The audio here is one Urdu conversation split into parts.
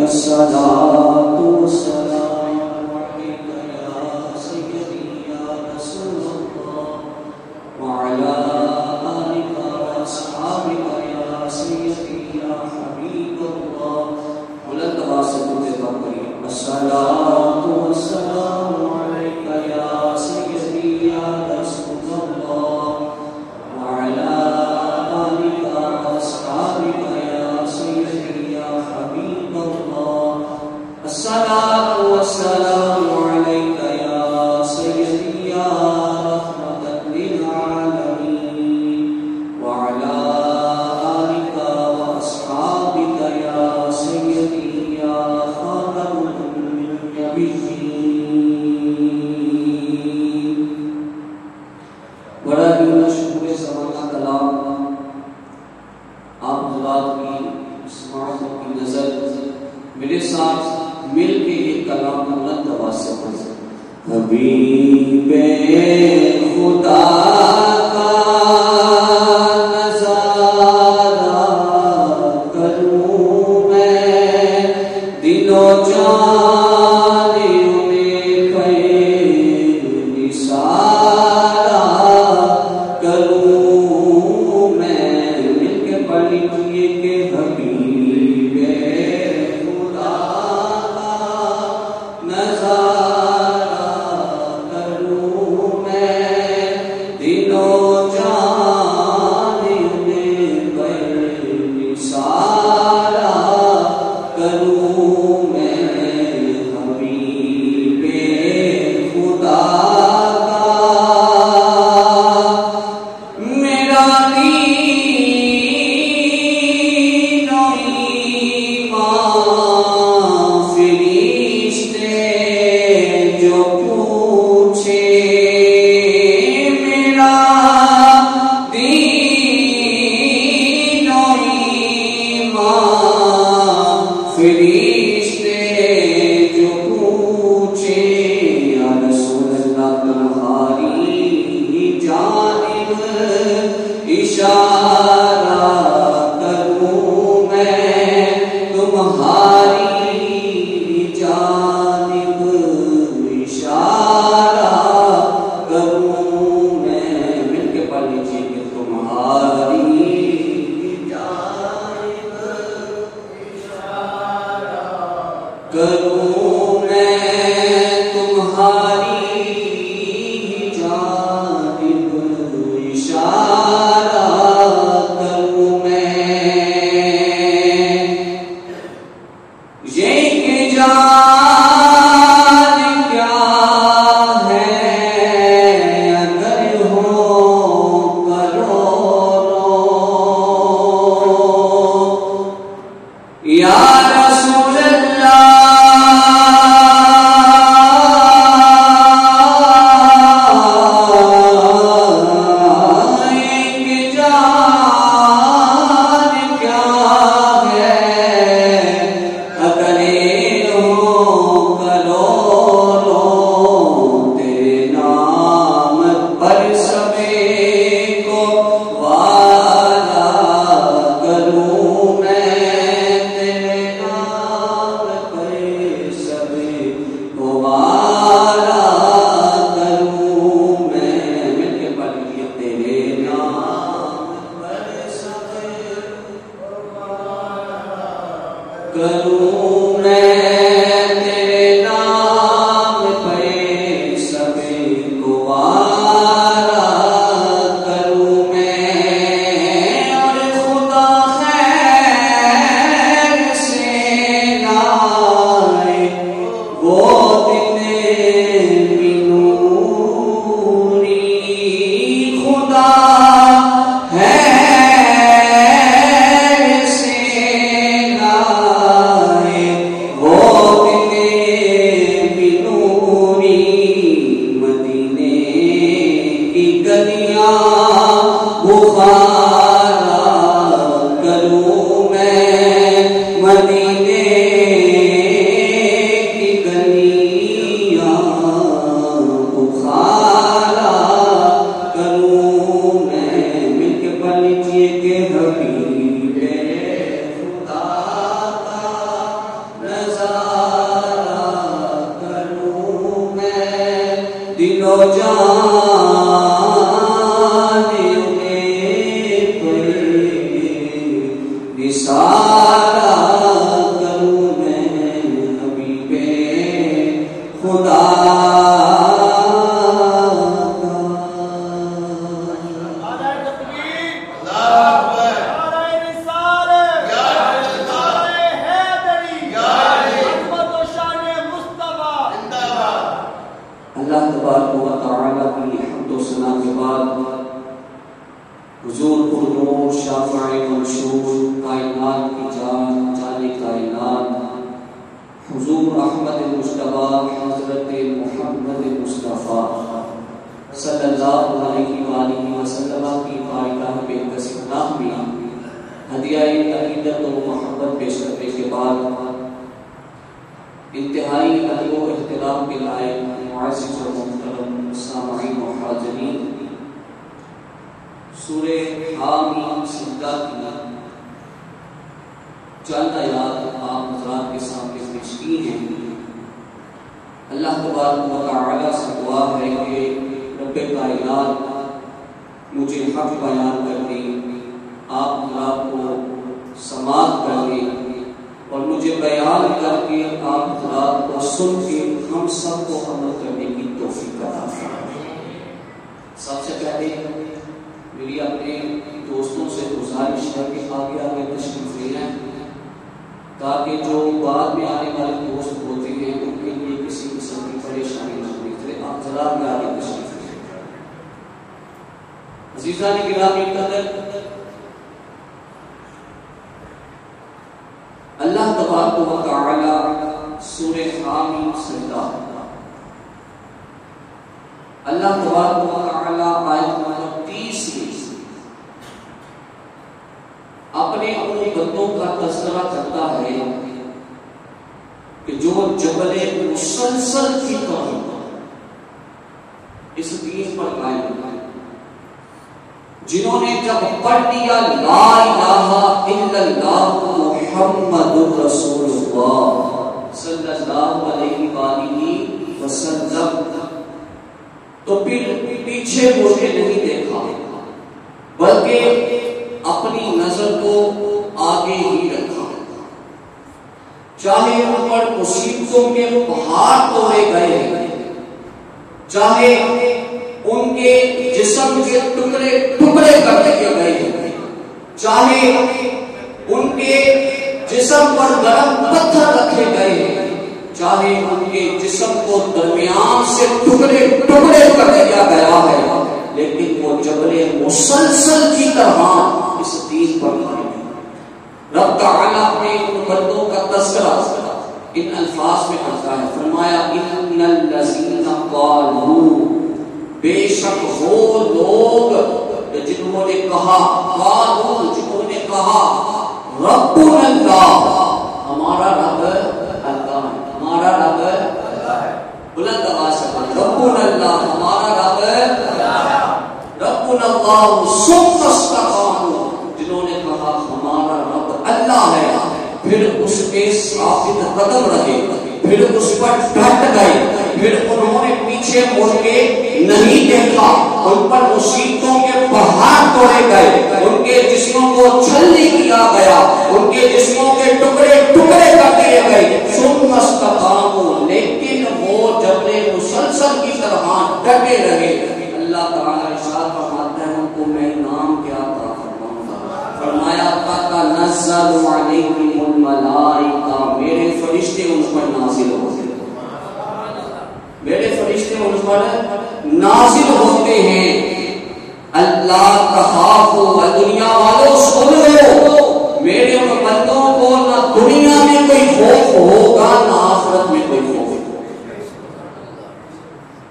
الصلاة حبیب خدا کا نظارہ کروں میں، دل و جان میں خیر نثارہ کروں میں۔ مل کے پڑھ لیجیے کہ حبیب خدا کا نظارہ کروں میں، دل و جان میں خیر نثارہ کروں میں۔ حبیب خدا کا میرا دین و ایمان، فرشتے جو پوچھے میرا دین و ایمان، فرشتے جو پوچھے یا رسول اللہ تمہاری جانب اشارہ کروں میں، تمہاری جانب اشارہ کروں میں۔ مل کے پڑھ لیجیے کہ تمہاری جانب کروں میں، تمہاری جانب اشارہ کروں میں۔ یہ کہ جان کیا ہے اگر ہو کروڑوں، یا رسول اللہ، ایک جان کیا ہے اگر ہو کروڑوں، تیرے نام پر سبھی کو وعدہ کروں میں، تیرے نام پر سبھی کو وعدہ کروں میں۔ مل کے پڑھ لیجیے تیرے نام پر سبھی کو وعدہ کروں میں، تیرے نام پہ سبھی کو وعدہ کروں میں۔ اور خدا خیر سے لائے وہ دن بھی نوری، خدا خیر سے لائے وہ دن بھی نوری، مدینے کی گلیاں بخارا کروں میں، مدینے کی گلیاں بخارا کروں میں۔ مل کے پڑھ لیجیے کہ حبیب خدا کا نظارہ کروں میں، دل و جان میں کوئی نثارہ کروں میں۔ حبیب خدا اللہ تبارک و تعالی کی حمد و ثنا کے بعد حضور پرنور شافع منشور کائنات کی جان جان کائنات حضور احمد مصطفیٰ حضرت محمد مصطفیٰ صلی اللہ علیہ وآلہ وسلم کی بارگاہ میں قصیدہ میں ہدیہ عقیدت و محبت پیش کرنے کے بعد انتہائی ادب و احترام کے لائق معزز و محترم سامعین و حاضرین، سورہ حامیم سجدہ کی چند آیات آپ حضرات کے سامنے پیش کی ہیں۔ اللہ تبارک و تعالی سے دعا ہے کہ رب کائنات مجھے حق بیان کرنے، آپ حضرات کو سماعت کرنے اور مجھے بیان کر کے آپ حضرات کو سن کے ہم سب کو عمل کرنے کی توفیق عطا فرمائے۔ سب سے پہلے میری اپنے دوستوں سے گزارش ہے کہ آگے آگے تشریف لے آئیں تاکہ جو بعد میں آنے والے دوست ہوتے ہیں ان کے لیے کسی قسم کی پریشانی نہ ہوئی۔ آپ ذرا بھی آگے تشریف لے آئیں۔ عزیزان گرامی قدر، اللہ تبارک و تعالی سورہ حامیم سجدہ، اللہ تبارک و تعالی آیت نمبر 30 میں اپنے ان بندوں کا تذکرہ کرتا ہے کہ جو جبل مسلسل کی طرح اس دین پر قائم ہیں، جنہوں نے جب پڑھ دیا لا الہ الا اللہ محمد رسول اللہ صلی اللہ علیہ وآلہ وسلم، تو پھر پیچھے مڑ کے نہیں دیکھا بلکہ اپنی نظر کو آگے ہی رکھا، چاہے ان پر مصیبتوں کے پہاڑ توڑے گئے، چاہے ان کے جسم کے ٹکڑے ٹکڑے کر دیے گئے، چاہے ان کے جسم پر گرم پتھر رکھے گئے، چاہے ان کے جسم کو درمیان سے ٹکڑے ٹکڑے کر دیا گیا ہے، لیکن وہ جبل مسلسل کی طرح اس دین پر قائم ہے۔ رب تعالیٰ اپنے ان بندوں کا تذکرہ ان الفاظ میں کرتا ہے، فرمایا ان الذین قالوا، بے شک وہ لوگ جنہوں نے کہا، قالوا جنہوں نے کہا، ربنا اللہ، ہمارا رب اللہ ہے، ہمارا رب اللہ ہے، بلند آواز سے ربنا اللہ، ہمارا رب اللہ ہے، ربنا اللہ ثم استقاموا، جنہوں نے کہا ہمارا رب اللہ ہے، پھر اس کے ثابت قدم رہے، پھر اس پر ڈٹ گئے، پھر انہوں نے پیچھے مڑ کے نہیں دیکھا، ان پر مصیبتوں کے پہاڑ توڑے گئے، ان کے جسموں کو چھلنی کیا گیا، ان کے جسموں کے ٹکڑے ٹکڑے کر دیے گئے، ثم استقاموا، لیکن وہ جبل مسلسل کی طرح ڈٹے رہے۔ اللہ تعالیٰ ارشاد فرماتا ہے ان کو میں انعام کیا عطا فرماؤں گا، فرمایا تنزل علیہم الملائکہ، میرے فرشتے ان پر نازل ہوتے ہیں، میرے فرشتے ان پر نازل ہوتے ہیں۔ اللہ تخافوا، دنیا والوں سن لو، میرے ان بندوں کو نہ دنیا میں کوئی خوف ہوگا نہ آخرت میں کوئی خوف ہوگا۔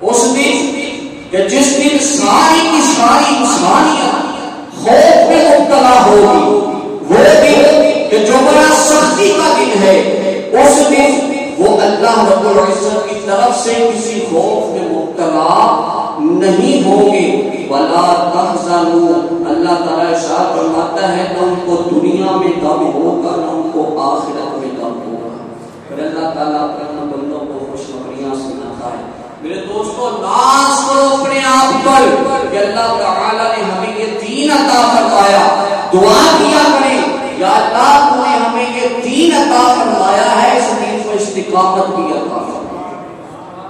اس دن کہ جس دن ساری کی ساری انسانیت خوف میں مبتلا ہوگی، وہ دن کہ جو بڑا سختی کا دن ہے، اس دن وہ اللہ رب العزت کی طرف سے کسی خوف میں مبتلا نہیں ہوں گے۔ ولا تحزنوا، اللہ تعالیٰ ارشاد فرماتا ہے نہ ان کو دنیا میں غم ہوگا نہ ان کو آخرت میں غم ہوگا۔ پھر اللہ تعالیٰ اپنے بندوں کو خوشخبریاں سناتا ہے۔ میرے دوستو، ناز کرو اپنے آپ پر کہ اللہ تعالیٰ نے ہمیں یہ دین عطا فرمایا، دعا کیا کریں یا اللہ تو نے ہمیں یہ دین عطا فرمایا ہے، اس دین پر استقامت بھی عطا فرما،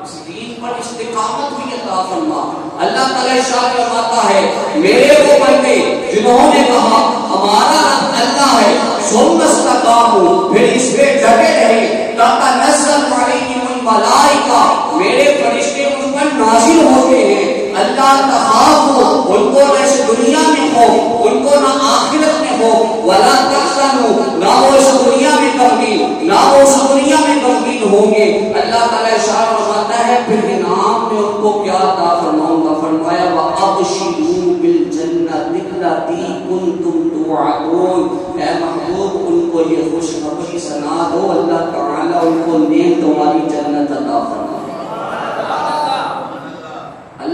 اس دین پر استقامت بھی عطا فرما۔ اللہ تعالیٰ ارشاد فرماتا ہے میرے وہ بندے جنہوں نے کہا ہمارا رب اللہ ہے، ثم استقاموا، پھر اس پہ ڈٹے رہے، تنزل علیہم الملائکہ، میرے فرشتے ان پر نازل ہوتے ہیں۔ اللہ تخافوا، ان کو نہ اس دنیا میں ہو، ان کو نہ آخرت میں ہو، ولا تحزنوا، نہ وہ اس دنیا میں غمگین، نہ وہ اس دنیا میں غمگین ہوں گے۔ اللہ تعالیٰ ارشاد فرماتا ہے پھر انعام میں ان کو کیا عطا فرماؤں گا، فرمایا وَأَبْشِرُوا بِالْجَنَّةِ الَّتِي كُنْتُمْ تُوعَدُونَ، اے محبوب ان کو یہ خوشخبری سنا دو، اللہ تعالیٰ ان کو نیک تمہاری جنت عطا فرمائے۔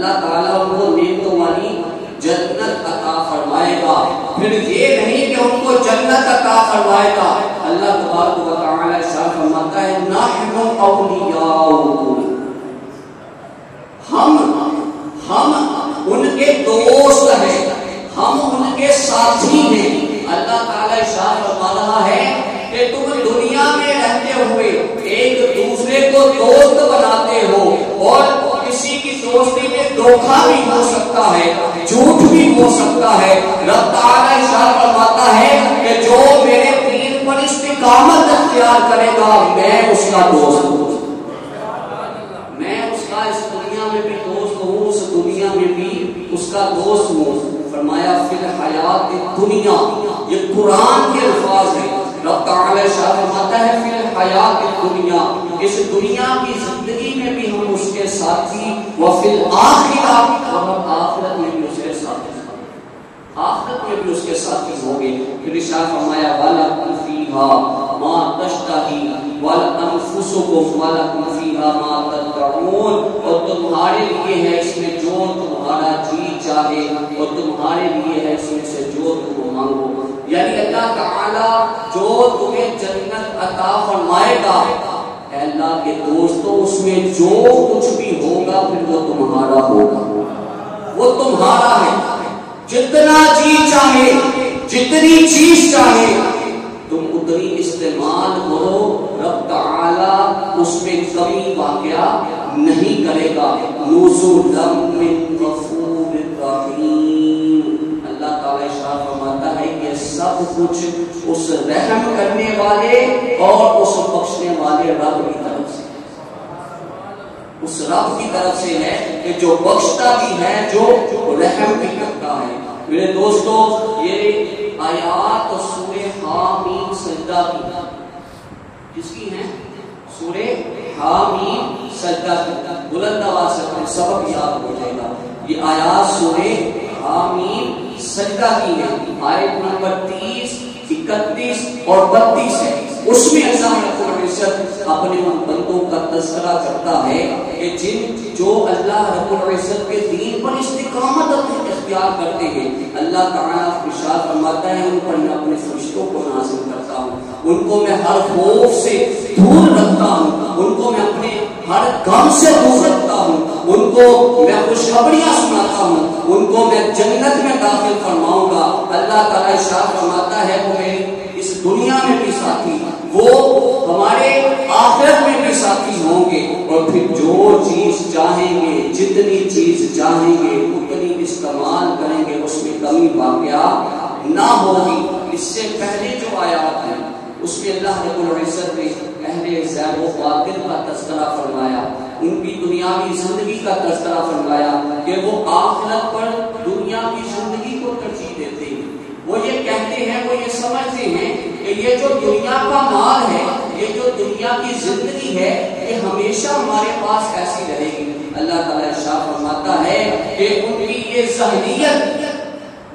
اللہ تعالیٰ ان کو نعمتوں والی جنت عطا فرمائے گا. پھر یہ نہیں کہ ان کو جنت عطا فرمائے گا. اللہ تبارک و تعالی ارشاد فرماتا ہے نحن اولیاؤکم، ہم ان کے دوست ہیں، ہم ان کے ساتھی ہیں. اللہ تعالی ارشاد فرما رہا ہے کہ تم دنیا میں رہتے ہوئے ایک دوسرے کو دوست بناتے ہو اور کسی کی دوستی میں دھوکہ بھی ہو سکتا ہے، جھوٹ بھی ہو سکتا ہے. رب تعالی ارشاد فرماتا ہے کہ جو میرے دین پر استقامت اختیار کرے گا میں اس کا دوست ہوں، میں اس کا اس دنیا میں بھی دوست ہوں، اس دنیا میں بھی اس کا دوست ہوں. فرمایا فی الحیات دنیا، یہ قرآن کے الفاظ ہیں. رب تعالی ارشاد فرماتا ہے فی الحیات دنیا، اس دنیا کی زندگی میں بھی ہم اس کے ساتھی، وفی الآخرہ، اور ہم آخرت میں بھی اس کے ساتھی، آخرت میں بھی اس کے ساتھی ہوں گے. پھر ارشاد فرمایا وَلَكُمْ فِيهَا مَا تَشْتَهِي وَلَأَنفُسُكُمْ وَلَكُمْ فِيهَا مَا تَدَّعُونَ، اور تمہارے لیے ہے اس میں جو تمہارا جی چاہے، اور تمہارے لیے ہے اس میں سے جو تم مانگو. یعنی اللہ تعالی جو تمہیں جنت عطا فرمائے گا، اے اللہ کے دوستوں، اس میں جو کچھ بھی ہوگا پھر وہ تمہارا ہوگا، وہ تمہارا ہے. جتنا جی چاہے، جتنی چیز چاہے تم اتنی استعمال کرو، رب تعالی اس میں کمی واقعہ نہیں کرے گا. نزلا من غفور رحیم، اللہ تعالی ارشاد فرماتا ہے کہ سب کچھ اس رحم کرنے والے اور اس بخشنے والے رب کی طرف سے، اس رب کی طرف سے ہے کہ جو بخشتا بھی ہے، جو رحم بھی کرتا ہے. میرے دوستو، یہ آیات سورہ حامیم سجدہ کی، جس کی ہیں سورہ حامیم سجدہ کی، بلند آواز سے سبق یاد ہو جائے گا. یہ آیات سورہ حامیم سجدہ کی ہے. آیت نمبر 30، 31 اور 32 ہے. اس میں اللہ رب العزت اپنے ان بندوں کا تذکرہ کرتا ہے کہ جو اللہ رب العزت کے دین پر استقامت اختیار کرتے ہیں، اللہ تعالیٰ ارشاد فرماتا ہے ان پر میں اپنے فرشتوں کو نازل کرتا ہوں، ان کو میں ہر خوف سے دور رکھتا ہوں، ان کو میں اپنے ہر غم سے دور رکھتا ہوں، ان کو میں خوشخبریاں سناتا ہوں، ان کو میں جنت میں داخل فرماؤں گا. اللہ تعالیٰ ارشاد فرماتا ہے وہ میری اس دنیا میں بھی ساتھی، وہ ہمارے آخرت میں بھی ساتھی ہوں گے. اور پھر جو چیز چاہیں گے، جتنی چیز چاہیں گے اتنی استعمال کریں گے، اس میں کمی واقعہ نہ ہوگی. اس سے پہلے جو آیات ہیں اس میں اللہ رب العزت نے اہل زیب و باطل کا تذکرہ فرمایا، ان کی دنیاوی زندگی کا تذکرہ فرمایا کہ وہ آخرت پر دنیا کی زندگی کو ترجیح دیتے ہیں. وہ یہ کہتے ہیں، وہ یہ سمجھتے ہیں کہ یہ جو دنیا کا مال ہے، یہ جو دنیا کی زندگی ہے، یہ ہمیشہ ہمارے پاس ایسی رہے گی. اللہ تعالیٰ ارشاد فرماتا ہے کہ ان کی یہ ذہنیت،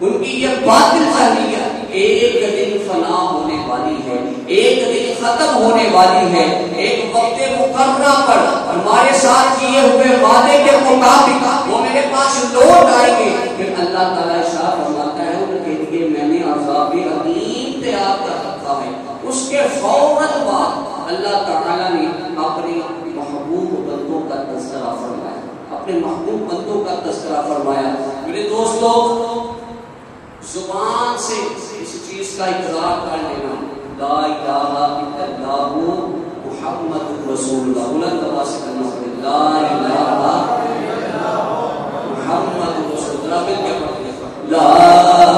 ان کی یہ باطل ذہنیت ایک دن فنا ہونے والی ہے، ایک دن ختم ہونے والی ہے. ایک وقت مقررہ پر ہمارے ساتھ کیے ہوئے وعدے کے مطابق وہ میرے پاس لوٹ آئیں گے. پھر اللہ تعالیٰ ارشاد فرماتا ہے ان کے لیے میں نے عذاب علیم تیار کر رکھا ہے. اس کے فوراً بعد اللہ تعالیٰ نے اپنے محبوب بندوں کا تذکرہ فرمایا، اپنے محبوب بندوں کا تذکرہ فرمایا. میرے دوستو، زبان سے اس چیز کا اقرار کر لینا، لا الہ الا اللہ محمد رسول اللہ، بلند آواز سے کہنا پڑے، لا الہ الا اللہ محمد رسول اللہ. مل کے پڑھیں، لا الہ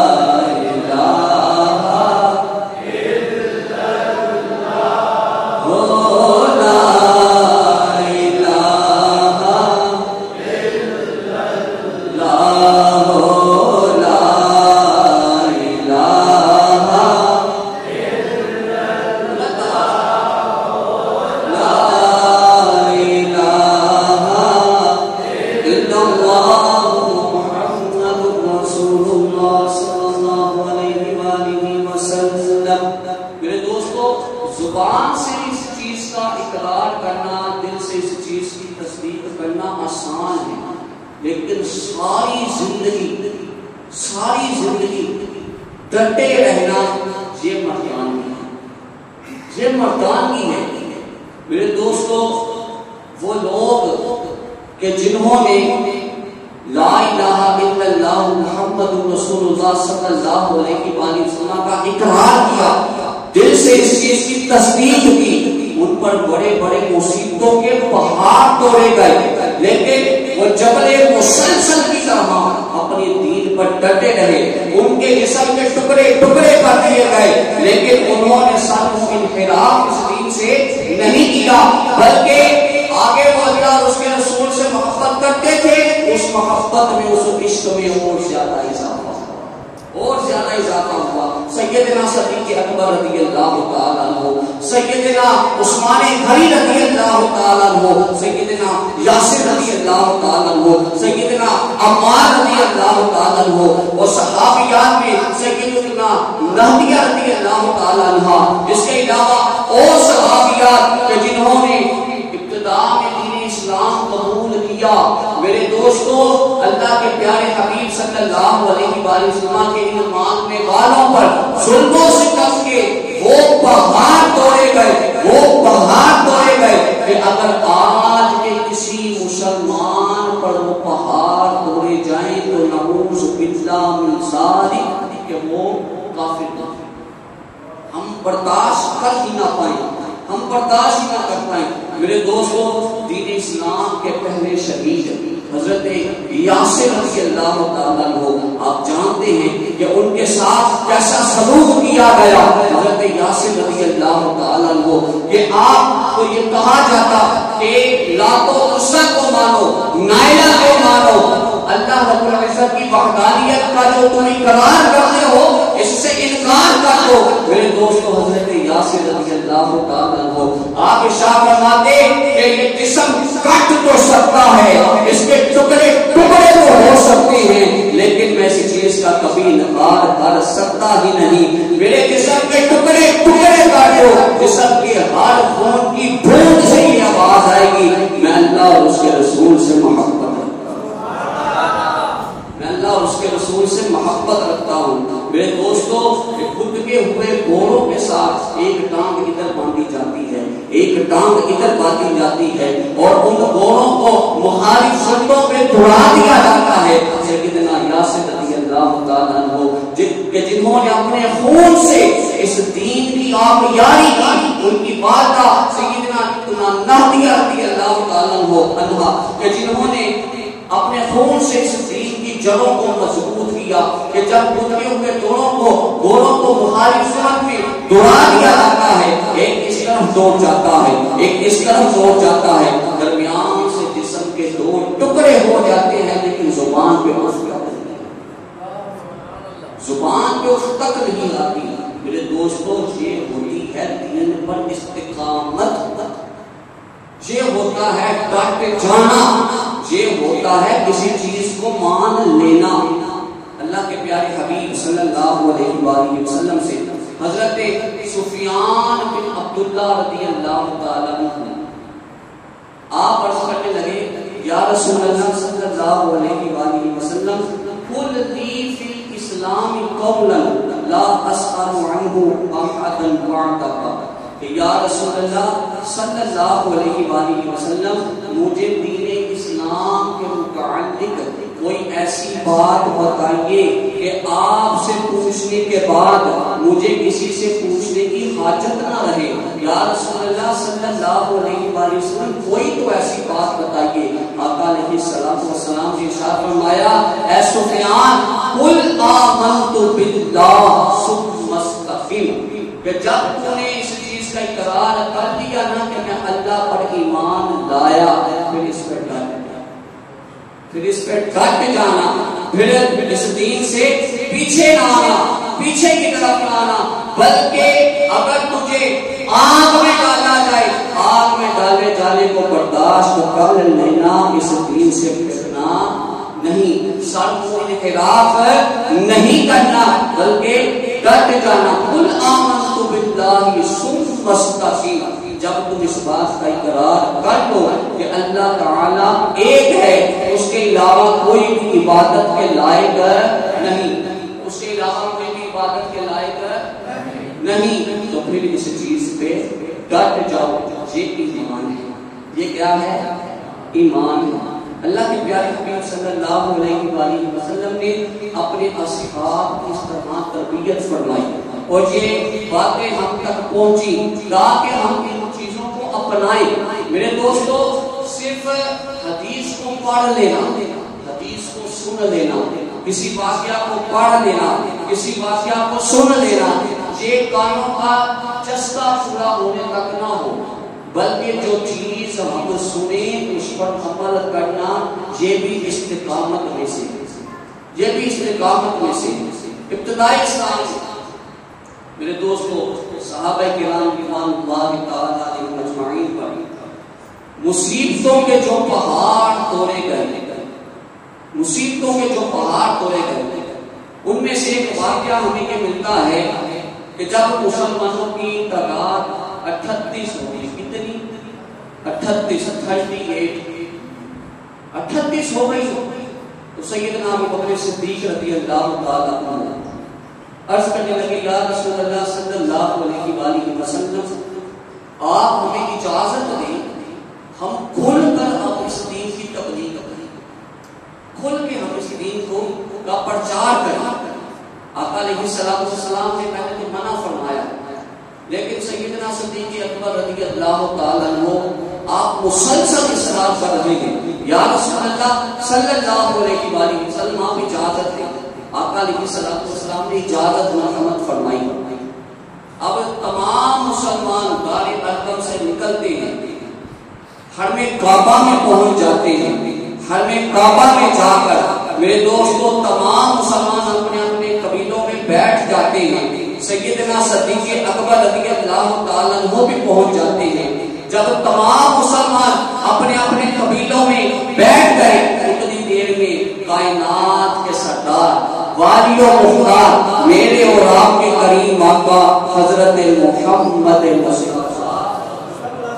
زبان سے اس چیز کا اقرار کرنا، دل سے اس چیز کی تصدیق کرنا آسان ہے، لیکن ساری زندگی ڈٹے رہنا یہ مردانگی ہے میرے دوستو۔ وہ لوگ کہ جنہوں نے لا الہ الا اللہ محمد رسول اللہ صلی اللہ علیہ وسلم کا اقرار کیا، دل سے اس چیز کی تصدیق کی، ان پر بڑے بڑے مصیبتوں کے پہاڑ توڑے گئے، لیکن وہ جبل مسلسل کی طرح اپنی دین پر ڈٹے رہے۔ ان کے جسم کے ٹکڑے ٹکڑے کر دیے گئے، لیکن انہوں نے صرف انحراف اس دین سے نہیں کیا، بلکہ آگے وہ اللہ اور اس کے رسول سے محبت کرتے تھے۔ اس محبت میں، اس عشق میں اور زیادہ اضافہ ہوا۔ سیدنا صدیق اکبر رضی اللہ تعالیٰ عنہ، سیدنا عثمان غنی رضی اللہ تعالیٰ عنہ، سیدنا یاسر رضی اللہ تعالیٰ عنہ، سیدنا عمار رضی اللہ تعالیٰ عنہ، اور صحابیات میں سیدنا نہدیہ رضی اللہ تعالیٰ عنہ، اس کے علاوہ اور صحابیات کہ جنہوں نے ابتداء میں دین اسلام قبول کیا۔ میرے دوستو، اللہ کے پیارے حبیب صلی اللہ علیہ وسلم کے ان ماننے والوں پر ظلموں سے کس کے وہ پہاڑ توڑے گئے کہ اگر آج کے کسی مسلمان پر وہ پہاڑ توڑے جائیں تو نعوذ باللہ من ذالک کہ وہ کافر نہ ہو۔ ہم برداشت کر ہی نہ پائیں، میرے دوستو، دین اسلام کے پہلے شہید حضرت یاسر رضی اللہ تعالیٰ عنہ، آپ جانتے ہیں کہ ان کے ساتھ کیسا سلوک کیا گیا۔ حضرت یاسر رضی اللہ تعالیٰ عنہ کہ آپ کو یہ کہا جاتا کہ لات و عزا کو مانو، نائلہ کو مانو، اللہ رب العزت کی وحدانیت کا جو تم اقرار کرتے ہو اس سے انکار کر دو۔ میرے دوستو، حضرت یاسر رضی اللہ تعالیٰ عنہ آپ ارشاد فرماتے کہ یہ جسم کٹ تو سکتا ہے، اس کے ٹکڑے ٹکڑے تو ہو سکتے ہیں، لیکن میں اس چیز کا کبھی انکار کر سکتا ہی نہیں۔ میرے جسم کے ٹکڑے ٹکڑے کر دو، جسم کے ہر خون کی بھوک سے یہ آواز آئے گی میں اللہ اور اس کے رسول سے محبت اور اس کے رسول سے محبت رکھتا ہوں۔ میرے دوستو، خود کے ہوئے گھوڑوں کے ساتھ ایک ٹانگ ادھر باندھی جاتی ہے، ایک ٹانگ ادھر باندھی جاتی ہے، اور ان گھوڑوں کو مخالف سنتوں پہ دوڑا دیا جاتا ہے۔ سیدنا یاسر رضی اللہ تعالیٰ عنہ جنہوں نے اپنے خون سے اس دین کی آبیاری کی، ان کی والدہ سیدنا نہدیہ رضی اللہ تعالیٰ عنہ کہ جنہوں نے اپنے خون سے اس دین کی جڑوں کو مضبوط کیا کہ جب گزرے ہوئے گھوڑوں کو مخالف سمت میں دوڑا دیا جاتا ہے، ایک اس طرف دوڑ جاتا ہے، ایک اس طرف دوڑ جاتا ہے، درمیان سے جسم کے دو ٹکڑے ہو جاتے ہیں، لیکن زبان پہ اس تک نہیں آتی۔ میرے دوستو، یہ ہوتی ہے دین پر استقامت، یہ ہوتا ہے ڈٹ جانا، یہ ہوتا ہے کسی چیز کو مان لینا۔ اللہ کے پیارے حبیب صلی اللہ علیہ وآلہ وسلم سے حضرت سفیان بن عبداللہ رضی اللہ تعالیٰ عنہ آپ عرض کرنے لگے، یا رسول اللہ صلی اللہ علیہ وآلہ وسلم، قل لی فی الاسلام قولا لا اسأل عنہ احدا بعدک، کہ یا رسول اللہ صلی اللہ علیہ وآلہ وسلم، مجھے دین اسلام کے متعلق کوئی ایسی بات بتائیے کہ آپ سے پوچھنے کے بعد مجھے کسی سے پوچھنے کی حاجت نہ رہے۔ یا رسول اللہ صلی اللہ علیہ وآلہ وسلم، کوئی تو ایسی بات بتائیے۔ آقا علیہ الصلوۃ والسلام نے ارشاد فرمایا، اے سفیان، قل آمنت باللہ ثم استقم، کہ جب تو نے اس چیز کا اقرار کر دیا نا کہ میں اللہ پر ایمان لایا، پھر اس پر ڈٹ جانا، پھر اس دین سے پیچھے نہ آنا، پیچھے کی طرف نہ آنا، بلکہ اگر تجھے آگ میں ڈالا جائے، آگ میں ڈالے جانے کو برداشت کر لینا، اس دین سے پھرنا نہیں، سر کو انحراف نہیں کرنا، بلکہ ڈٹ جانا۔ قل آمنت باللہ ثم استقم، جب جب تم اس بات کا اقرار کر لو کہ اللہ تعالیٰ ایک ہے، اس کے علاوہ کوئی بھی عبادت کے لائق نہیں، اس کے علاوہ کوئی بھی عبادت کے لائق نہیں، تو پھر اس چیز پہ ڈٹ جاؤ، یہ ایمان ہے۔ یہ کیا ہے؟ ایمان ہے۔ اللہ کے پیارے حبیب صلی اللہ علیہ وآلہ وسلم نے اپنے اصحاب کی اس طرح تربیت فرمائی اور یہ باتیں ہم تک پہنچی تاکہ ہم ان چیزوں کو اپنائیں۔ میرے دوستو، صرف حدیث کو پڑھ لینا، حدیث کو سن لینا، کسی واقعہ کو پڑھ لینا، کسی واقعہ کو سن لینا، یہ کانوں کا چسکا پورا ہونے تک نہ ہو، بلکہ جو چیز ہم سنیں اس پر عمل کرنا، یہ بھی استقامت میں سے، یہ بھی استقامت میں سے ابتدائی اسلام سے۔ میرے دوستو، صحابہ کرام رضوان اللہ تعالیٰ علیہم اجمعین پر مصیبتوں کے جو پہاڑ توڑے گئے، مصیبتوں کے جو پہاڑ توڑے گئے، ان میں سے ایک واقعہ ہمیں یہ ملتا ہے کہ جب مسلمانوں کی تعداد 38 ہوئی، کتنی؟ 38 ہو گئی، تو سیدنا ابو بکر صدیق رضی اللہ تعالیٰ عنہ عرض کرنے لگے، یا رسول اللہ صلی اللہ علیہ وآلہ وسلم، آپ ہمیں اجازت دیں ہم کھل کر اب اس دین کی تبلیغ کریں، کھل کے ہم اس دین کو کا پرچار کریں۔ آقا علیہ السلام نے پہلے تو منع فرمایا، لیکن سیدنا صدیق اکبر رضی اللہ تعالیٰ عنہ آپ مسلسل اصرار کر رہے ہیں، یا رسول اللہ صلی اللہ علیہ وآلہ وسلم آپ اجازت دیں۔ آقا علیہ السلام نے اجازت مرحمت فرمائی۔ اب تمام مسلمان دار ارقم سے نکلتے ہیں، حرم کعبہ میں پہنچ جاتے ہیں، حرم کعبہ میں جا کر میرے دوستو تمام مسلمان اپنے اپنے قبیلوں میں بیٹھ جاتے ہیں۔ سیدنا صدیق اکبر رضی اللہ تعالیٰ عنہ بھی پہنچ جاتے ہیں۔ جب تمام مسلمان اپنے اپنے قبیلوں میں بیٹھ گئے، اتنی دیر میں کائنات کے سردار والی و مختار میرے اور آپ کے کریم آقا حضرت محمد مصطفیٰ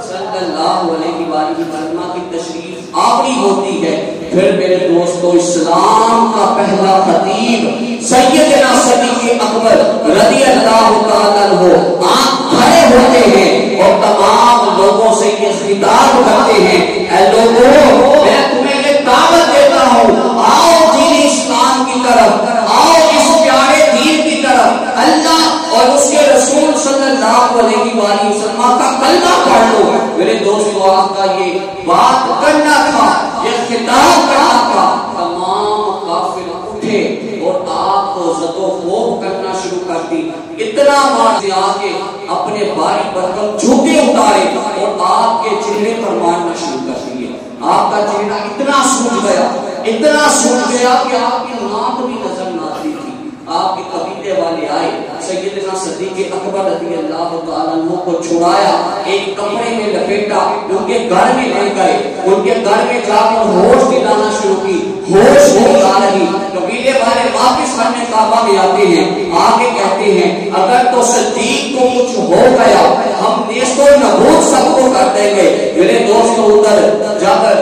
صلی اللہ علیہ وآلہ وسلم کی تشریف آوری ہوتی ہے۔ پھر میرے دوستو، اسلام کا پہلا خطیب سیدنا صدیق اکبر رضی اللہ تعالیٰ عنہ آپ کھڑے ہوتے ہیں اور تمام لوگوں سے یہ خطاب کرتے ہیں، اے لوگوں، میں تمہیں یہ دعوت دیتا ہوں، آؤ دین اسلام کی طرف، آؤ اس پیارے دین کی طرف، اللہ اور اس کے رسول صلی اللہ علیہ وآلہ وسلم کا کلمہ پڑھ لو۔ میرے دوستو، آپ کا یہ بات کرنا تھا، یہ خطاب کرنا تھا، تمام کافر اٹھے اور آپ کو زد و خوف کرنا شروع کر دی۔ اتنا مار آگے اپنے باری برکم جھوٹے اتارے اور آپ کے چہرے پر مارنا شروع کر دیے۔ آپ کا چہرہ اتنا سوج گیا، اتنا سوج گیا کہ آپ کی ناک بھی نظر نہ آتی تھی۔ آپ کے قبیلے والے آئے، سیدنا صدیق اکبر رضی اللہ تعالیٰ عنہ کو چھڑایا، ایک کپڑے میں لپیٹا، ان کے گھر میں لے گئے، ان کے گھر میں جا کر ہوش دلانا شروع کی، ہوش نہیں آ رہی۔ قبیلے والے واپس کرنے کعبہ میں آتے ہیں، آگے کہتے ہیں اگر تو صدیق کو کچھ ہو گیا ہم نیست و نابود سب کو کر دیں گے۔ میرے دوستوں، ادھر جا کر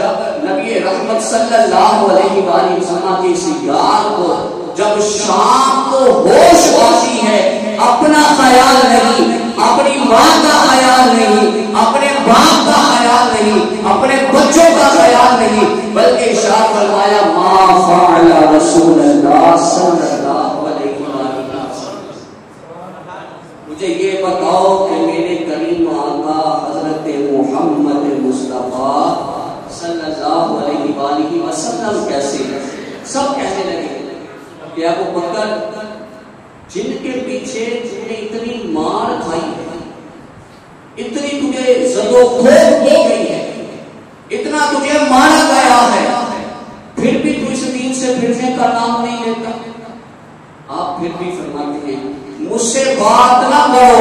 نبی رحمت صلی اللہ علیہ وآلہ وسلم کی سیار کو جب شام کو ہوش آتی ہے، اپنا خیال نہیں، اپنی ماں کا خیال نہیں، اپنے باپ کا خیال نہیں، اپنے بچوں کا خیال نہیں، بلکہ ارشاد فرمایا ما فعل رسول اللہ صلی اللہ علیہ وآلہ وسلم، مجھے یہ بتاؤ کہ میرے کریم آقا حضرت محمد مصطفیٰ صلی اللہ علیہ وآلہ وسلم کیسے ہیں؟ سب کہنے لگے کہ ابو بکر، جن کے پیچھے تم نے اتنی مار کھائی ہے، اتنی تجھے زد و خوف کی گئی ہے، اتنا تجھے مارا گیا ہے، پھر بھی تو اس دین سے پھرنے کا نام نہیں لیتا۔ آپ پھر بھی فرماتے ہیں مجھ سے بات نہ کرو،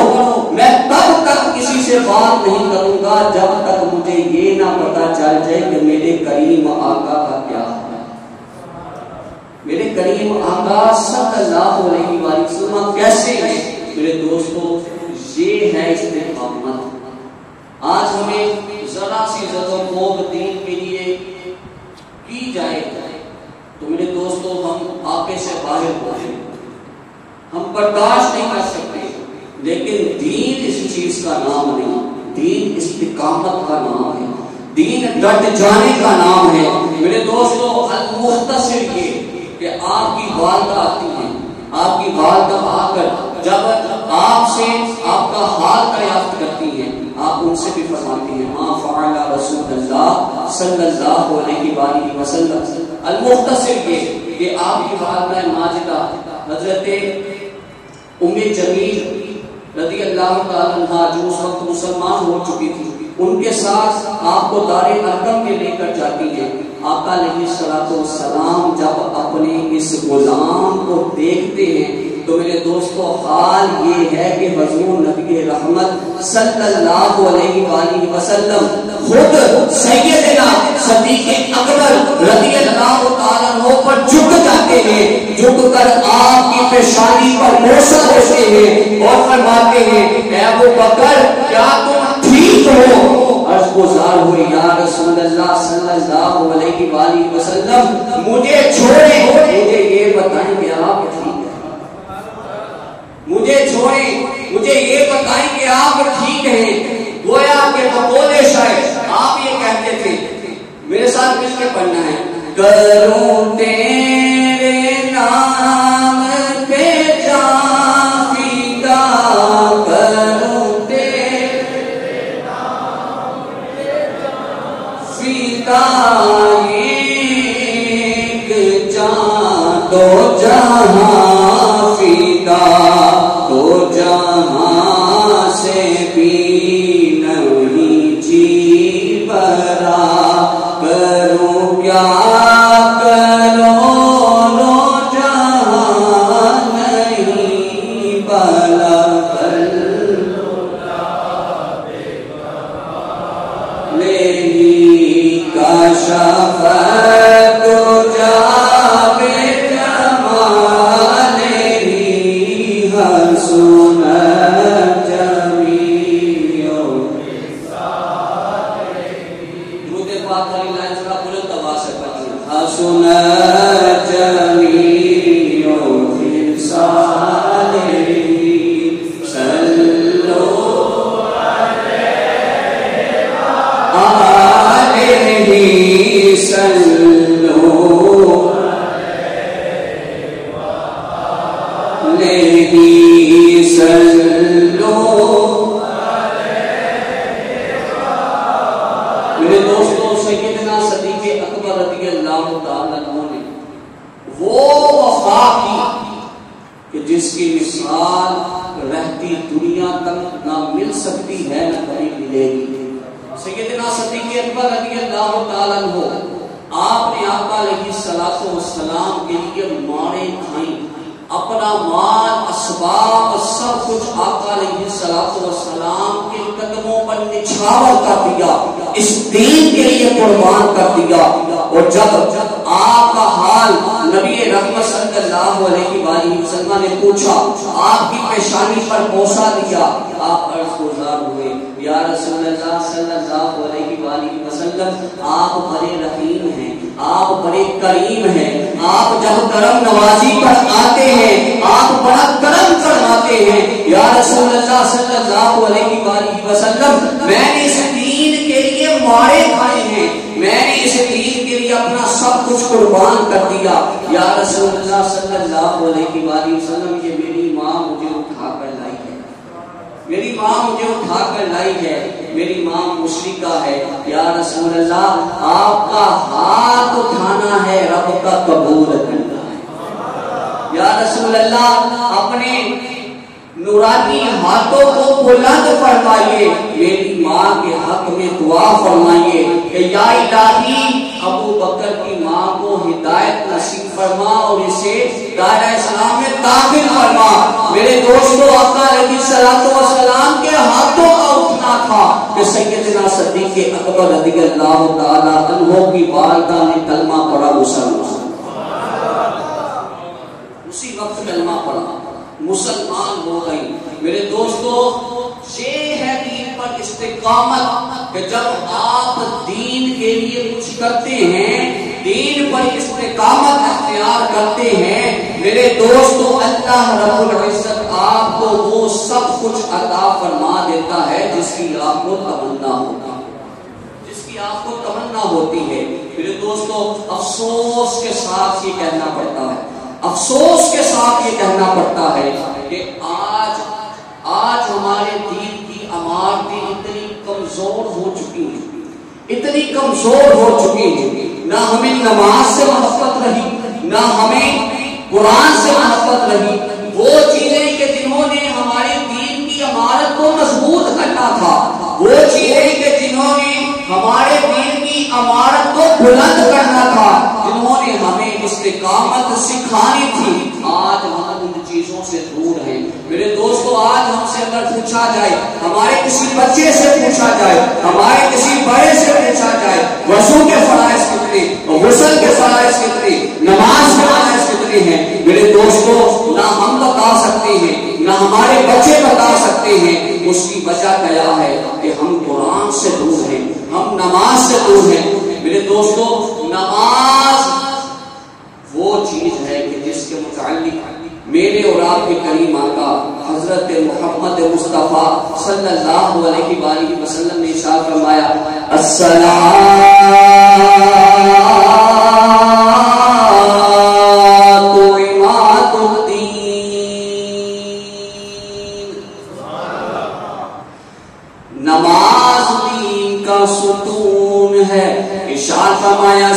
میں تب تک کسی سے بات نہیں کروں گا جب تک مجھے یہ نہ پتا چل جائے کہ میرے کریم آقا کا کیا ہے، میرے کریم آقا صلی اللہ علیہ وآلہ وسلم کیسے ہیں۔ میرے دوستو، یہ ہے استقامت، آج ہمیں ذرا سی زد و خوف دین کے لیے کی جائے تو میرے دوستو ہم آپے سے باہر ہو جائیں، ہم برداشت نہیں کر سکتے. لیکن دین اس چیز کا نام نہیں، دین استقامت کا نام ہے، دین ڈٹ جانے کا نام ہے. میرے دوستو المختصر یہ کہ آپ کی والدہ آتی ہیں، آپ کی والدہ آ کر جب آپ سے آپ کا حال دریافت کرتی ہیں، آپ ان سے بھی فرماتی ہیں ما فعل رسول اللہ صلی اللہ علیہ وآلہ وسلم. المختصر یہ کہ آپ کی والدہ ماجدہ حضرت ام جمیل رضی اللہ تعالیٰ عنہ جو اس وقت مسلمان ہو چکی تھی، ان کے ساتھ آپ کو دار ارقم کے لے کر جاتی ہیں. آقا علیہ الصلوۃ والسلام جب اپنے اس غلام کو دیکھتے ہیں تو میرے دوستو حال یہ ہے کہ حضور نبی رحمت صلی اللہ علیہ وآلہ وسلم خود سیدنا صدیق اکبر رضی اللہ تعالیٰ عنہ پر جھک جاتے ہیں، جھک کر آپ کی پیشانی پر بوسہ دیتے ہیں اور فرماتے ہیں اے ابو بکر کیا تم ٹھیک ہو؟ عرض گزار ہوئی یا رسول اللہ صلی اللہ علیہ وآلہ وسلم مجھے چھوڑیں، مجھے یہ بتائیں کہ آپ ٹھیک ہیں، مجھے چھوڑیں، مجھے یہ بتائیں کہ آپ ٹھیک ہیں. گویا کہ بقول شاعر آپ یہ کہتے تھے، میرے ساتھ مل کے پڑھنا ہے، کروں تیرے نام پہ جان فدا، کروں تیرے نام پہ جان فدا، ایک جان دو جہاں فدا، تو جہاں سے بھی نہیں جی برا، کروں کیا کرو لو جہاں نہیں بلا، میری کاشف تو جا بے جمال ہی حسن جمیع. درود پاک والی لائن ذرا بلند آواز سے پڑھیے، حسن جمیع خصالہ صلو علیہ صلو علیہ صلو. میرے دوستو سیدنا صدیق اکبر رضی اللہ تعالیٰ عنہ نے وہ وفا کی کہ جس کی مثال رہتی دنیا تک نہ مل سکتی ہے نہ کبھی ملے گی. سیدنا صدیق اکبر رضی اللہ تعالیٰ عنہ آپ نے آقا علیہ الصلوۃ والسلام کے لیے مارے کھائیں، اپنا مال اسباب سب کچھ آقا علیہ الصلوۃ والسلام کے قدموں پر نچھاور کر دیا، اس دین کے لیے قربان کر دیا. اور جب آپ کا حال نبی رحمت صلی اللہ علیہ وآلہ وسلم نے پوچھا، آپ کی پیشانی پر بوسہ دیا، آپ عرض گزار ہوئے یا رسول اللہ صلی اللہ علیہ وآلہ وسلم آپ بڑے رحیم ہیں، آپ بڑے کریم ہیں، آپ جب کرم نوازی پر آتے ہیں آپ بڑا کرم فرماتے ہیں. یا رسول اللہ صلی اللہ علیہ وآلہ وسلم میں نے اس دین کے لیے مارے کھائے ہیں، میں نے اس دین کے لیے اپنا سب کچھ قربان کر دیا. یا رسول اللہ صلی اللہ علیہ وآلہ وسلم یہ میری ماں مجھے اٹھا کر لائی ہے، میری ماں مجھے اٹھا کر لائی ہے، میری ماں مشرکہ ہے. یا رسول اللہ آپ کا ہاتھ اٹھانا ہے، رب کا قبول کرنا ہے. یا رسول اللہ اپنے نورانی ہاتھوں کو بلند فرمائیے، میری ماں کے حق میں دعا فرمائیے کہ یا الہی ابو بکر کی ماں کو ہدایت نصیب فرما اور اسے دائرہ اسلام میں داخل فرما. میرے دوستو آقا علیہ الصلوۃ والسلام کے ہاتھوں کا اٹھنا تھا کہ سیدنا صدیق اکبر رضی اللہ تعالی عنہ کی والدہ نے کلمہ پڑھا، اسی وقت کلمہ پڑھا، مسلمان ہو گئی. میرے دوستو یہ ہے دین پر استقامت کہ جب آپ دین کے لیے کچھ کرتے ہیں، دین پر استقامت اختیار کرتے ہیں، میرے دوستو اللہ رب العزت آپ کو وہ سب کچھ عطا فرما دیتا ہے جس کی آپ کو تمنا ہوتی ہے، جس کی آپ کو تمنا ہوتی ہے۔ میرے دوستو افسوس کے ساتھ یہ کہنا پڑتا ہے، افسوس کے ساتھ یہ کہنا پڑتا ہے کہ آج ہمارے دین کی عمارتیں اتنی کمزور ہو چکی ہیں، اتنی کمزور ہو چکی ہیں، نہ ہمیں نماز سے محبت رہی، نہ ہمیں قرآن سے محبت رہی۔ وہ چیزیں کہ جنہوں نے ہمارے دین کی عمارت کو مضبوط کرنا تھا، وہ چیزیں کہ جنہوں نے ہمارے دین کی عمارت کو بلند کرنا تھا، جنہوں نے ہمیں استقامت سکھانی تھی، آج ہم ان چیزوں سے دور ہیں۔ میرے دوستو آج ہم سے اگر پوچھا جائے، ہمارے کسی بچے سے پوچھا جائے، ہمارے کسی بڑے سے پوچھا جائے وضو کے فرائض کتنے، غسل کے فرائض کتنے، نماز کے فرائض کتنے ہیں، میرے دوستو نہ ہم بتا سکتے ہیں، نہ ہمارے بچے بتا سکتے ہیں۔ اس کی وجہ کیا ہے کہ ہم قرآن سے دور ہیں، ہم نماز سے دور ہیں۔ میرے دوستو نماز وہ چیز ہے کہ جس کے متعلق میرے اور آپ کے کریم آقا حضرت محمد مصطفیٰ صلی اللہ علیہ وآلہ وسلم نے ارشاد فرمایا نماز دین کا ستون ہے، ارشاد فرمایا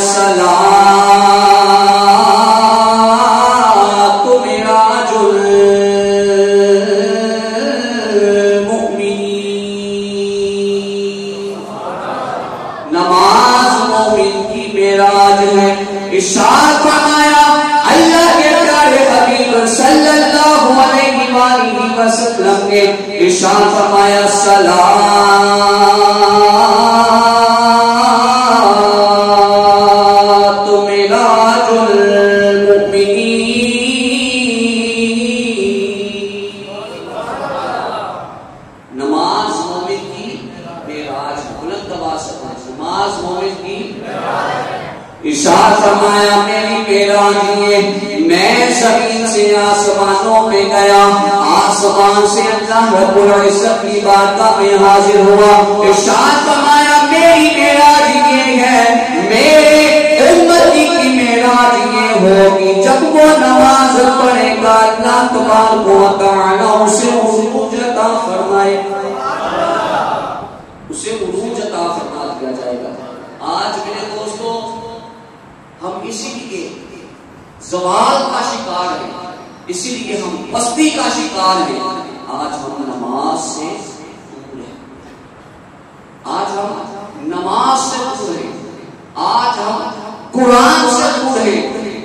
ارشاد فرمایا اللہ کے پیارے حبیب صلی اللہ علیہ وآلہ وسلم نے ارشاد فرمایا معراج المؤمنین، نماز مومن کی معراج، بلند آواز سے نماز مومن کی ارشاد فرمایا میری معراج یہ میں زمین سے آسمانوں پہ گیا، آسمان سے اللہ رب العزت کی بارگاہ میں حاضر ہوا، ارشاد فرمایا میری معراج یہ ہے، میرے امتی کی معراج یہ ہوگی جب وہ نماز پڑھے گا اللہ تبارک و تعالی اسے عروج عطا فرمائے، اسے عروج عطا فرما دیا جائے گا۔ آج میرے دوستو ہم اسی لیے زوال کا شکار ہیں، اسی لیے ہم پستی کا شکار ہیں، آج ہم نماز سے دور ہیں، آج ہم نماز سے دور ہیں، آج ہم قرآن سے دور ہیں،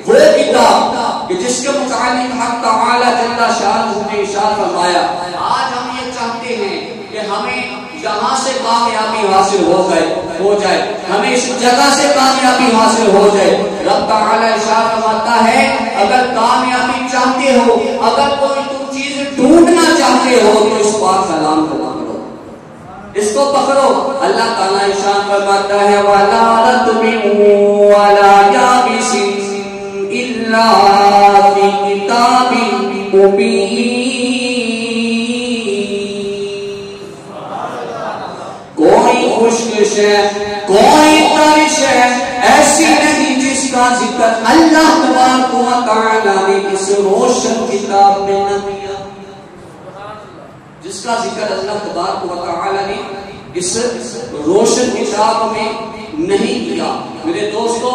وہ کتاب کہ جس کے متعلق حق تعالی جل شانہ نے ارشاد فرمایا۔ آج ہم یہ چاہتے ہیں کہ ہمیں یہاں سے کامیابی حاصل ہو جائے، ہمیں اس جگہ سے کامیابی حاصل ہو جائے۔ رب تعالی ارشاد فرماتا ہے اگر کامیابی چاہتے ہو، اگر کوئی تم چیز ڈھونڈنا چاہتے ہو تو اس پاک کلام کو پکڑو، اس کو پکڑو۔ اللہ تعالی ارشاد فرماتا ہے وَلَا رَطْبٍ وَلَا يَابِسٍ إِلَّا فِي كِتَابٍ مُبِينٍ، کوئی خشک شے، کوئی تر شے ایسی نہیں جس کا ذکر اللہ تبارک و تعالی نے اس روشن کتاب میں نہ کیا، جس کا ذکر اللہ تبارک و تعالی نے اس روشن کتاب میں نہیں کیا۔ میرے دوستو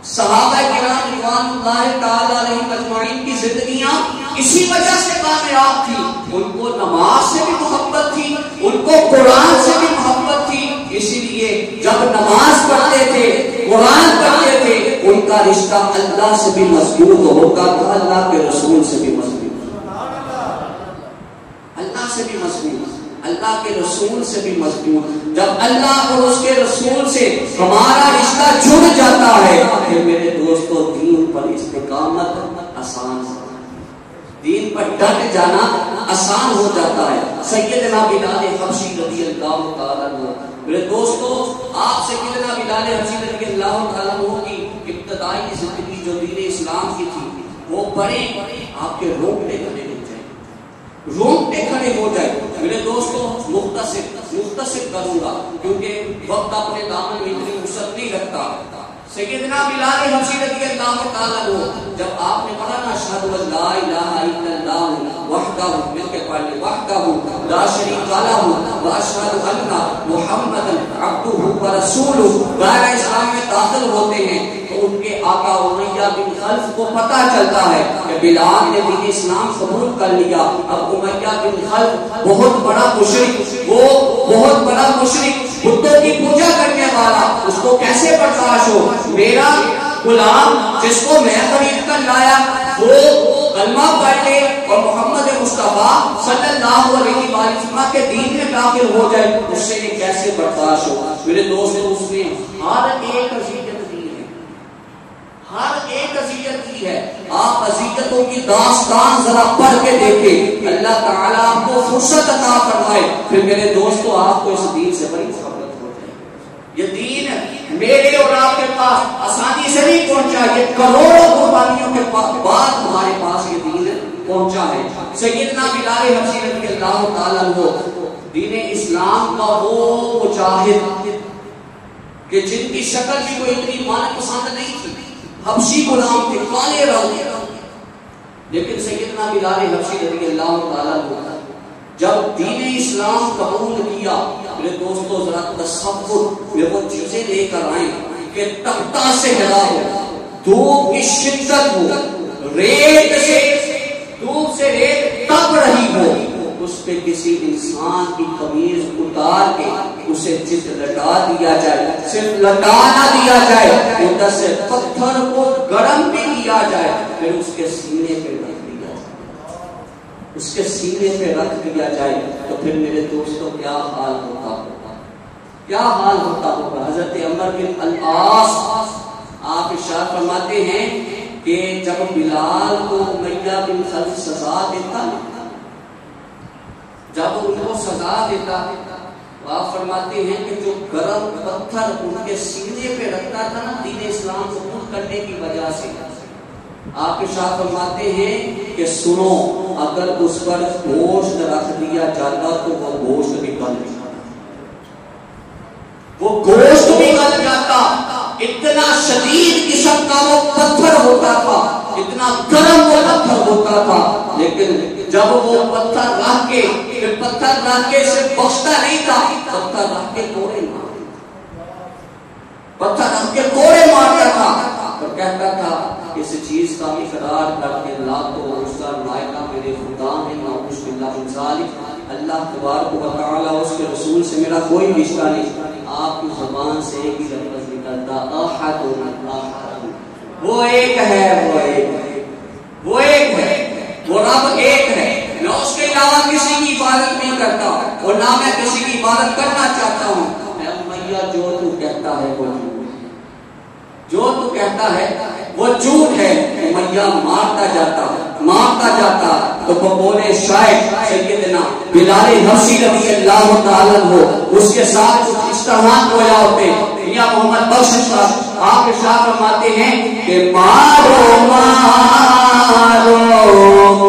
صحابہ کرام رضوان اللہ تعالی علیہم اجمعین کی زندگیاں اسی وجہ سے کامیاب تھی، ان کو نماز سے بھی محبت تھی، ان کو قرآن سے بھی محبت تھی، اسی لیے جب نماز پڑھتے تھے، قرآن پڑھتے تھے، ان کا رشتہ اللہ سے بھی مضبوط ہوتا تھا، اللہ کے رسول سے بھی مضبوط، اللہ سے بھی مضبوط، اللہ کے رسول سے بھی مضبوط۔ جب اللہ اور اس کے رسول سے ہمارا رشتہ جڑ جاتا ہے پھر میرے دوستو دین پر استقامت آسان ہے، دین پر ڈٹ جانا آسان ہو جاتا ہے۔ سیدنا بلال حبشی رضی اللہ اللہ تعالیٰ عنہ. میرے دوستو آپ سیدنا بلال حبشی رضی اللہ تعالیٰ عنہ کی ابتدائی زندگی جو دین اسلام کی تھی وہ بڑے آپ کے رونگٹے کھڑے ہو جائے, رونگٹے کھڑے ہو جائے. میرے دوستو مختصر کروں گا کیونکہ وقت اپنے دامن میں اتنی وسعت نہیں رکھتا. سیدنا بلال حبشی رضی اللہ تعالیٰ عنہ جب آپ نے پڑھا نا اشہد ان لا الہ الا اللہ وحدہ, مل کے پڑھ لیں, وحدہ لا شریک لہ واشہد ان محمدا عبدہ ورسولہ, دائرہ اسلام میں داخل ہوتے ہیں تو ان کے آقا امیہ بن خلف کو پتہ چلتا ہے کہ بلال نے دین اسلام قبول کر لیا. اب امیہ بن خلف بہت بڑا مشرک, وہ بہت بڑا مشرک, بتوں کی پوجا کرنے والا, اس کو کیسے برداشت ہو میرا غلام جس کو میں خرید کر لایا وہ کلمہ پڑھ لے اور محمد مصطفیٰ صلی اللہ علیہ وسلم کے دین میں داخل ہو جائے, اس سے یہ کیسے برداشت ہو. میرے دوستو اس نے ہر ایک اذیت دی ہے, ہر ایک اذیت کی ہے. آپ اذیتوں کی داستان ذرا پڑھ کے دیکھیں, اللہ تعالیٰ آپ کو فرصت عطا فرمائے, پھر میرے دوستو آپ کو اس دین سے بڑی محبت ہو جائے. یہ دین میرے اور آپ کے پاس آسانی سے نہیں پہنچا, یہ کروڑوں قربانیوں کے بعد ہمارے پاس یہ دین پہنچا ہے. سیدنا بلال حبشی رضی اللہ تعالیٰ عنہ دین اسلام کا وہ مجاہد کہ جن کی شکل بھی کوئی اتنی مان پسند نہیں تھی, حبشی غلام تھے, کالے رنگ, لیکن سیدنا بلال حبشی رضی اللہ تعالیٰ عنہ جب دین اسلام قبول کیا, میرے دوستو ذرا تصور میں وہ چیزیں لے کر آئیں کہ تختہ سے ہلا ہو, دھوپ کی شدت ہو, ریت سے دھوپ سے ریت تپ رہی ہو, اس پہ کسی انسان کی قمیض اتار کے اسے چت لٹا دیا جائے, صرف لٹا نہ دیا جائے, ادھر سے پتھر کو گرم بھی کیا جائے, پھر اس کے سینے پہ رکھ دیا جائے, اس کے سینے پہ رکھ دیا جائے, تو پھر میرے دوستوں کیا حال ہوتا ہوگا, کیا حال ہوتا ہوگا. حضرت عمر بن العاص آپ ارشاد فرماتے ہیں کہ جب بلال کو امیہ بن خلف سزا دیتا, جب ان کو سزا دیتا, آپ فرماتے ہیں کہ جو گرم پتھر ان کے سینے پہ رکھتا تھا نا دین اسلام قبول کرنے کی وجہ سے, آپ ارشاد فرماتے ہیں کہ سنو اگر اس پر گوشت رکھ دیا جاتا تو وہ گوشت بھی گل جاتا, وہ گوشت بھی گل جاتا. اتنا شدید قسم کا وہ پتھر ہوتا تھا, اتنا گرم وہ پتھر ہوتا تھا, لیکن جب وہ پتھر رکھ کے پھر پتھر رکھ کے صرف بخشتا نہیں تھا, پتھر رکھ کے کوڑے مارتا, پتھر رکھ کے کوڑے مارتا تھا اور کہتا تھا اس چیز کا اقرار کر کے لا تو اس کا لائقہ میرے خدا ہے, نعوذ باللہ من ذالک, اللہ تبارک و تعالی اس کے رسول سے میرا کوئی رشتہ نہیں. آپ کی زبان سے ایک ہی لفظ نکلتا, احد احد, وہ ایک ہے, وہ ایک ہے, وہ ایک ہے, وہ رب ایک ہے, میں اس کے علاوہ کسی کی عبادت نہیں کرتا اور نہ میں کسی کی عبادت کرنا چاہتا ہوں. اے امیہ جو تو کہتا ہے وہ جھوٹ ہے, جو تو کہتا ہے وہ جھوٹ ہے. امیہ مارتا جاتا, مارتا جاتا, تو وہ بولے شاید سیدنا بلال حبشی رضی اللہ تعالیٰ عنہ اس کے ساتھ کچھ اشتہار گویا ہوتے. یا محمد بخش صاحب آپ ارشاد فرماتے ہیں کہ مارو مارو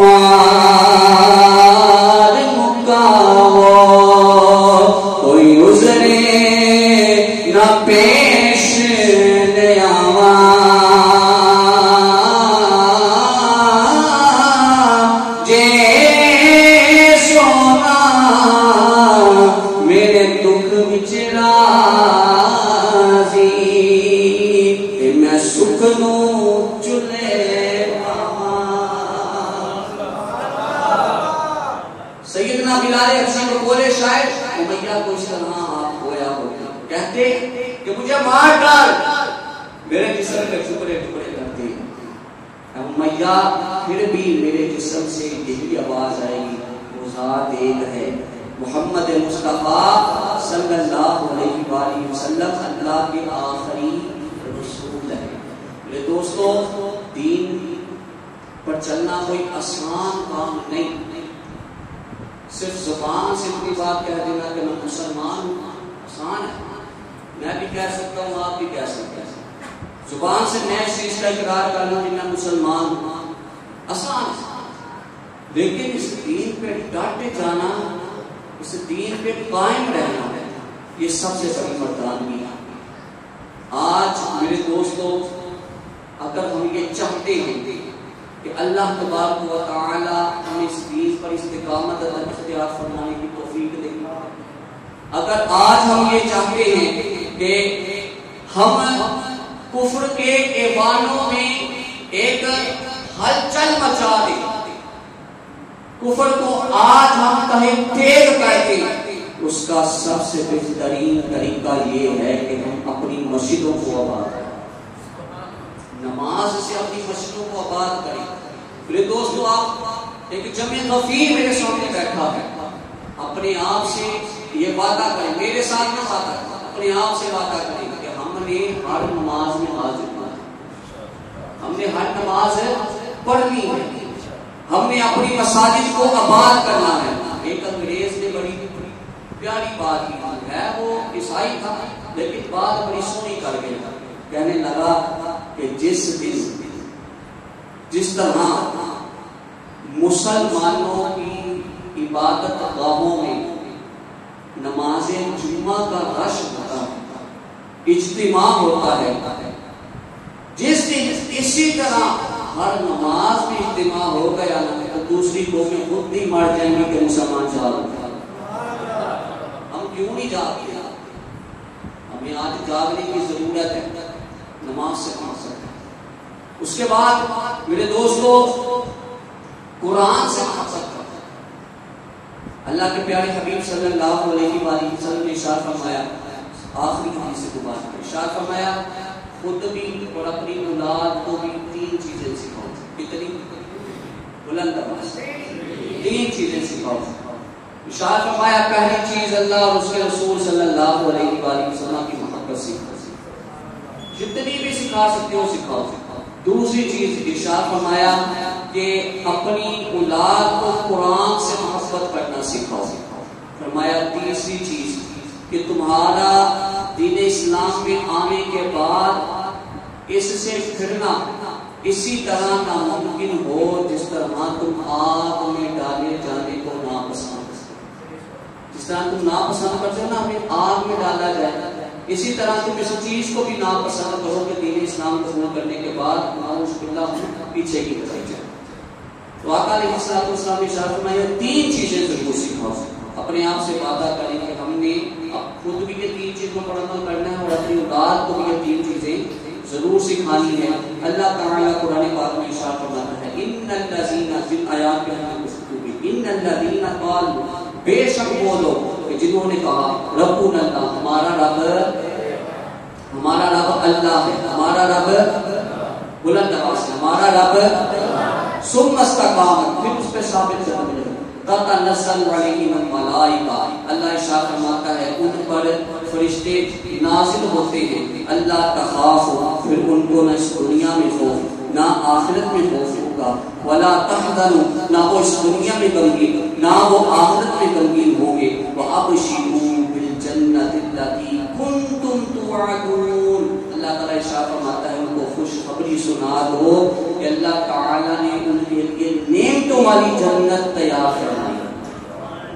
مار مکاو, کوئی عذرے نہ پیش لے آوا, سیدنا بلال حبشی کو بولے شاید امیہ کو اس طرح آپ گویا ہو کہتے کہ مجھے مار ڈال, میرے جسم کے ٹکڑے ٹکڑے کر دے. امیہ پھر بھی میرے جسم سے یہی آواز آئے گی, وہ ذات ایک ہے, محمد مصطفیٰ صلی اللہ علیہ وآلہ وسلم اللہ کے آخری رسول ہے. میرے دوستو دین پر چلنا کوئی آسان کام نہیں. صرف زبان سے اتنی بات کہہ دینا کہ میں مسلمان ہوں آسان ہے، میں بھی کہہ سکتا ہوں، آپ بھی کہہ سکتے ہیں. زبان سے میں اس چیز کا اقرار کرنا کہ میں مسلمان ہوں آسان ہے، لیکن اس دین پہ ڈٹے جانا، اس دین پہ قائم رہنا ہے، یہ سب سے بڑی مردانگی ہے. آج میرے دوستوں، اگر ہم یہ چاہتے ہیں کہ اللہ تبارک و تعالی ہمیں اس دین پر استقامت اختیار فرمانے کی توفیق دے، اگر آج ہم یہ چاہتے ہیں کہ ہم کفر کے ایوانوں میں ایک ہلچل مچا دیں، کفر کو آج ہم کہیں تیز کر دیں، اس کا سب سے بہترین طریقہ یہ ہے کہ ہم اپنی مسجدوں کو آباد کریں، نماز سے اپنی مسجدوں کو آباد کریں. میرے دوستو، آپ ایک جمع غفیر میرے سامنے بیٹھا ہے، اپنے آپ سے یہ وعدہ کریں، میرے ساتھ میں وعدہ کریں، اپنے آپ سے وعدہ کریں کہ ہم نے ہر نماز میں حاضر ہونا ہے، ہم نے ہر نماز پڑھنی ہے، ہم نے اپنی مساجد کو آباد کرنا ہے. ایک انگریز نے بڑی پیاری بات کی ہے، وہ عیسائی تھا لیکن بات بڑی سونی کر گیا، کہنے لگا کہ جس طرح مسلمانوں کی عبادت گاہوں میں نماز جمعہ کا رش ہوتا ہے، اجتماع ہوتا ہے، جس دن اسی طرح ہر نماز میں اجتماع ہو گیا تو دوسری قومیں خود نہیں مر جائیں گی کہ مسلمان جاگ. ہم کیوں نہیں جاگتے؟ ہمیں آج جاگنے کی ضرورت ہے، نماز سے پڑھ سکتے ہیں. اس کے بعد میرے دوستو، قرآن سے پڑھ سکتے ہیں. اللہ کے پیارے حبیب صلی اللہ علیہ وآلہ وسلم نے ارشاد فرمایا، آخری حدیث سے بات کریں، ارشاد فرمایا خود بھی اور اپنی اولاد کو بھی 3 چیزیں سکھاؤ. کتنی؟ بلند آواز، 3 چیزیں سکھاؤ. ارشاد فرمایا پہلی چیز اللہ اور اس کے رسول صلی اللہ علیہ وآلہ وسلم کی محبت سکھاؤ، جتنی بھی سکھا سکتے ہو سکھاؤ. دوسری چیز ارشاد فرمایا کہ اپنی اولاد کو قرآن سے محبت کرنا سکھاؤ. فرمایا تیسری چیز کہ تمہارا دین اسلام میں آنے کے بعد اس سے پھرنا اسی طرح ناممکن ہو جس طرح تم آگ میں ڈالے جانے کو ناپسند کرتے ہو. جس طرح تم ناپسند کرتے ہو نا ہمیں آگ میں ڈالا جائے، اسی طرح تم اس چیز کو بھی ناپسند کرو کہ دین اسلام قبول کرنے کے بعد نعوذ باللہ پیچھے کی طرف جائے. تو آقا علیہ السلام نے ارشاد فرمایا 3 چیزیں ضرور سکھاؤ. اپنے آپ سے وعدہ کریں کہ ہم نے خود بھی یہ 3 چیزوں پر عمل کرنا ہے اور اپنی اولاد کو بھی یہ 3 چیزیں ضرور سکھانی ہے. اللہ تعالیٰ قرآن پاک میں ارشاد فرماتا ہے ان الذین فی الآیات ان الذین قالوا، بے شک وہ لوگ کہ جنہوں نے کہا ربنا اللہ، ہمارا رب اللہ ہے، ہمارا رب بلند آواز ہے، ہمارا رب، ثم استقاموا، پھر اس پہ ثابت قدم رہے، تتنزل علیہم الملائکہ، اللہ ارشاد فرماتا ہے ان پر فرشتے نازل ہوتے ہیں. اللہ تخافوا، پھر ان کو نہ اس دنیا میں خوف نہ آخرت میں خوف ہوگا، ولا تحزنوا، نہ وہ اس دنیا میں غمگین نہ وہ آخرت میں غمگین ہوں گے، وابشروا بالجنۃ التي کنتم توعدون. اللہ تعالیٰ ارشاد فرماتا ہے ان کو خوشخبری سنا دو کہ اللہ تعالیٰ نے ان کے لیے نعمتوں والی جنت تیار فرمائی.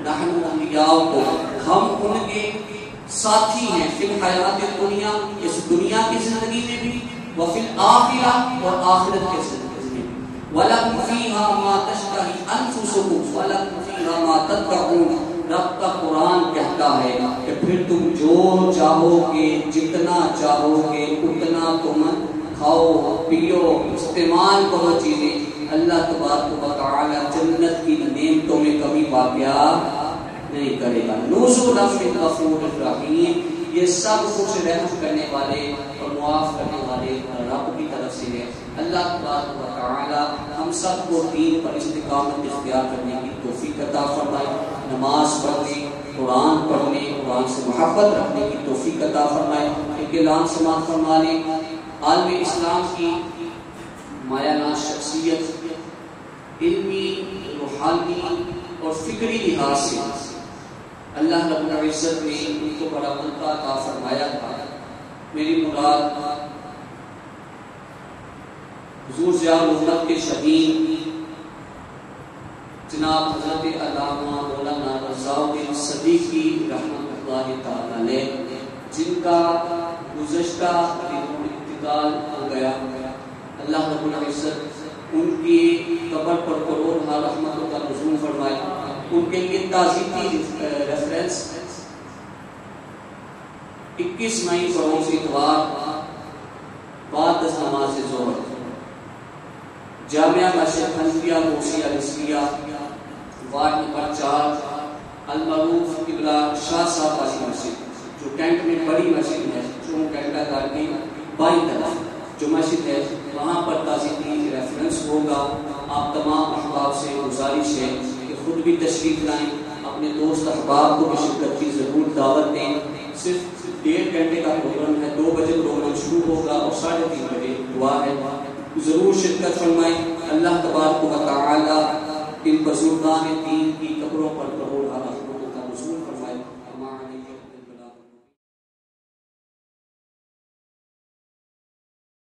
نحن اولیاؤکم، ہم ان کے ساتھی ہیں، فی الحیات الدنیا، اس دنیا کی زندگی میں بھی، وفی الآخرہ، اور آخرت کے زندگی میں بھی. وَلَكُمْ فِيهَا مَا تَشْتَهِي أَنفُسُكُمْ وَلَكُمْ فِيهَا مَا تَدَّعُونَ. رب کا قرآن کہتا ہے کہ پھر تم جو چاہو گے، جتنا چاہو گے اتنا تم کھاؤ پیو، استعمال کرو چیزیں. اللہ تبارک و تعالی جنت کی نعمتوں میں کمی واقعہ نہیں کرے گا. نزلا من غفور الرحیم، یہ سب کچھ رحم کرنے والے اور معاف کرنے والے رب کی طرف سے ہے. اللہ تبارک و تعالی ہم سب کو دین پر استقامت اختیار کرنے کی توفیق عطا فرمائے. نماز پڑھنے، قرآن پڑھنے، قرآن سے محبت رکھنے کی توفیق عطا فرمائے. ایک اعلان سماعت فرما لیں. عالم اسلام کی مایہ ناز شخصیت، علمی، روحانی اور فکری فکری لحاظ سے اللہ رب العزت نے ان کو بڑا منقطع عطا فرمایا تھا. میری مراد حضور ضیاء الحق کے شہید جناب حضرت علامہ مولانا رضا الدین صدیقی رحمۃ اللہ تعالی علیہ، جن کا گزشتہ دنوں انتقال ہو گیا. اللہ رب العزت ان کی قبر پر کروڑ رحمت کا نزول فرمائے. ان کے لیے تعزیتی ریفرنس 21 مئی فروز اتوار بعد نماز ظہر جامعہ مسجد حنفیہ موسیٰ رسیہ وارڈ نمبر 4 المعروف قبلہ شاہ صاحب والی مسجد جو کینٹ میں بڑی مسجد ہے، جو کینٹا گھر کی بائیں طرف جو مسجد ہے، وہاں پر تعزیتی ریفرنس ہوگا. آپ تمام احباب سے گزارش ہے کہ خود بھی تشریف لائیں، اپنے دوست احباب کو بھی شرکت کی ضرور دعوت دیں. صرف 1.5 گھنٹے کا پروگرام ہے، 2 بجے پروگرام شروع ہوگا اور 3:30 بجے دعا ہے. ضرور شرکت فرمائیں. اللہ تبارک و تعالی ان بزرگان دین کی قبر